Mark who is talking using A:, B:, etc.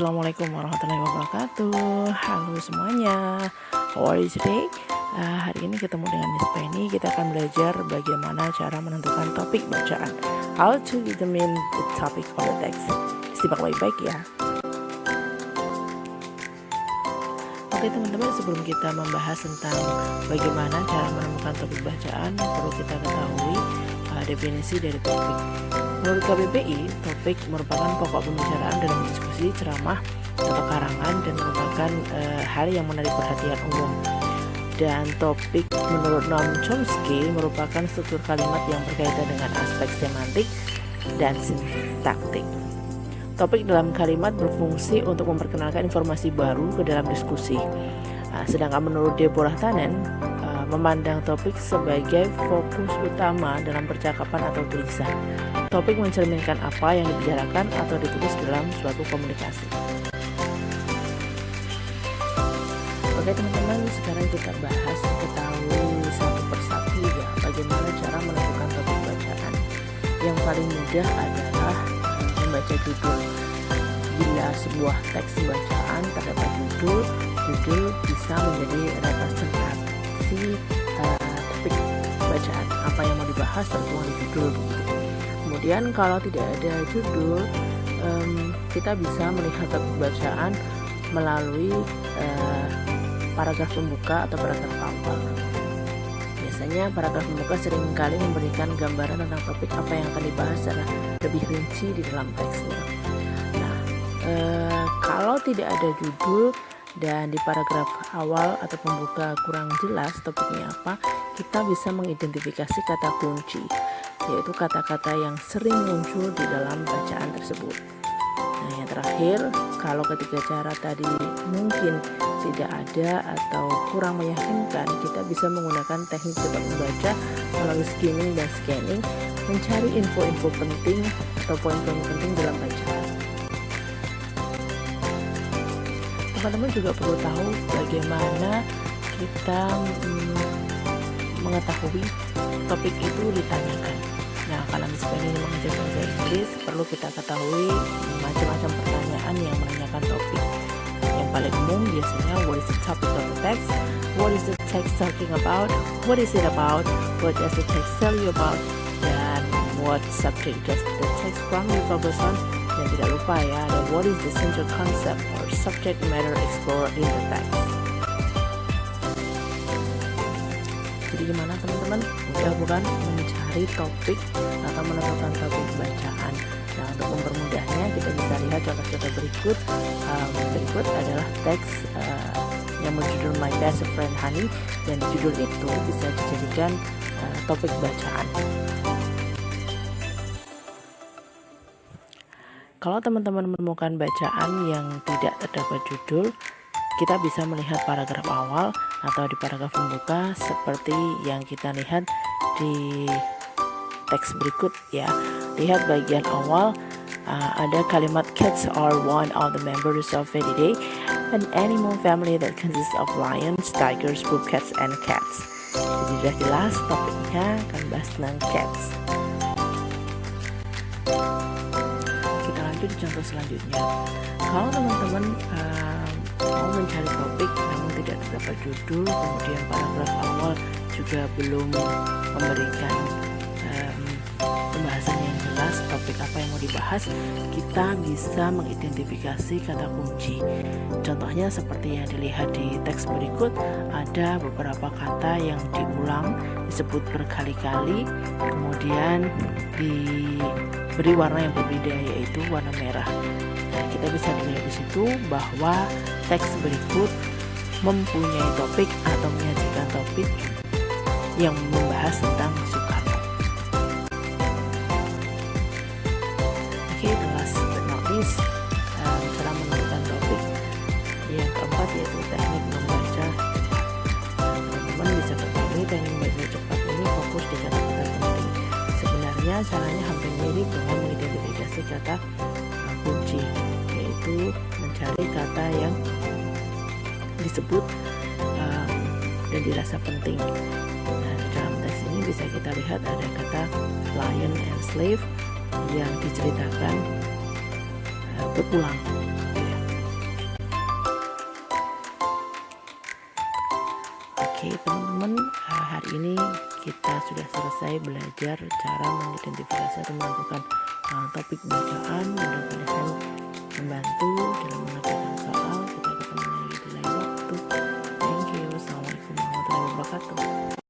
A: Assalamualaikum warahmatullahi wabarakatuh. Halo semuanya, how are you today? Hari ini ketemu dengan Miss Penny. Kita akan belajar bagaimana cara menentukan topik bacaan. How to determine the topic of the text. Simak baik-baik ya. Oke teman-teman, sebelum kita membahas tentang bagaimana cara menemukan topik bacaan, perlu kita ketahui definisi dari topik. Menurut KBBI, topik merupakan pokok pembicaraan dalam diskusi, ceramah, atau karangan dan merupakan hal yang menarik perhatian umum. Dan topik menurut Noam Chomsky merupakan struktur kalimat yang berkaitan dengan aspek semantik dan sintaktik. Topik dalam kalimat berfungsi untuk memperkenalkan informasi baru ke dalam diskusi. Sedangkan menurut Deborah Tannen, memandang topik sebagai fokus utama dalam percakapan atau tulisan. Topik mencerminkan apa yang dibicarakan atau ditulis dalam suatu komunikasi. Oke teman-teman, sekarang kita bahas ketahui satu persatu ya bagaimana cara menentukan topik bacaan. Yang paling mudah adalah membaca judul. Bila sebuah teks bacaan terdapat judul bisa menjadi representasi topik bacaan. Apa yang mau dibahas tertuang di judul begitu. Kemudian kalau tidak ada judul, kita bisa melihat topik bacaan melalui paragraf pembuka atau paragraf awal. Biasanya paragraf pembuka seringkali memberikan gambaran tentang topik apa yang akan dibahas secara lebih rinci di dalam teksnya. Nah, kalau tidak ada judul dan di paragraf awal atau pembuka kurang jelas topiknya apa, kita bisa mengidentifikasi kata kunci, yaitu kata-kata yang sering muncul di dalam bacaan tersebut. Nah, yang terakhir, kalau ketiga cara tadi mungkin tidak ada atau kurang meyakinkan, kita bisa menggunakan teknik coba membaca melalui skimming dan scanning, mencari info-info penting atau poin-poin penting dalam bacaan. Teman-teman juga perlu tahu bagaimana kita mengetahui topik itu ditanyakan. Nah, kalau misalnya ini mengajar bahasa Inggris, perlu kita ketahui macam-macam pertanyaan yang menanyakan topik. Yang paling umum biasanya, what is the topic of the text? What is the text talking about? What is it about? What does the text tell you about? Dan what subject does the text primarily focus on? Dan tidak lupa ya, ada what is the central concept or subject matter explored in the text. Jadi gimana teman-teman? Mudah bukan mencari topik atau menentukan topik bacaan. Nah, untuk mempermudahnya kita bisa lihat contoh-contoh berikut. Berikut adalah teks yang berjudul My Best Friend Honey, dan judul itu bisa dijadikan topik bacaan. Kalau teman-teman menemukan bacaan yang tidak terdapat judul, kita bisa melihat paragraf awal atau di paragraf pembuka seperti yang kita lihat di teks berikut ya. Lihat bagian awal, ada kalimat cats are one of the members of Felidae, an animal family that consists of lions, tigers, bobcats, and cats. Jadi sudah jelas topiknya akan bahas tentang cats. Di contoh selanjutnya, kalau teman-teman mau mencari topik namun tidak terdapat judul, kemudian paragraf awal juga belum memberikan pembahasan yang jelas topik apa yang mau dibahas, kita bisa mengidentifikasi kata kunci. Contohnya seperti yang dilihat di teks berikut, ada beberapa kata yang diulang, disebut berkali-kali, kemudian diberi warna yang berbeda, yaitu warna merah. Nah, kita bisa dilihat di situ bahwa teks berikut mempunyai topik atau menyajikan topik yang membahas tentang Soekarno. Oke, last but not least, cara menentukan topik yang keempat yaitu teknik membaca cepat. Teman-teman bisa ketahui teknik membaca cepat ini fokus di kata-kata penting. Sebenarnya caranya hampir mirip dengan mengidentifikasi kata kunci, yaitu mencari kata yang disebut dan dirasa penting. Nah, dalam teks ini bisa kita lihat ada kata lion and slave yang diceritakan berulang. Oke teman-teman, hari ini kita sudah selesai belajar cara mengidentifikasi atau melakukan topik bacaan. Mudah-mudahan membantu dalam mengerjakan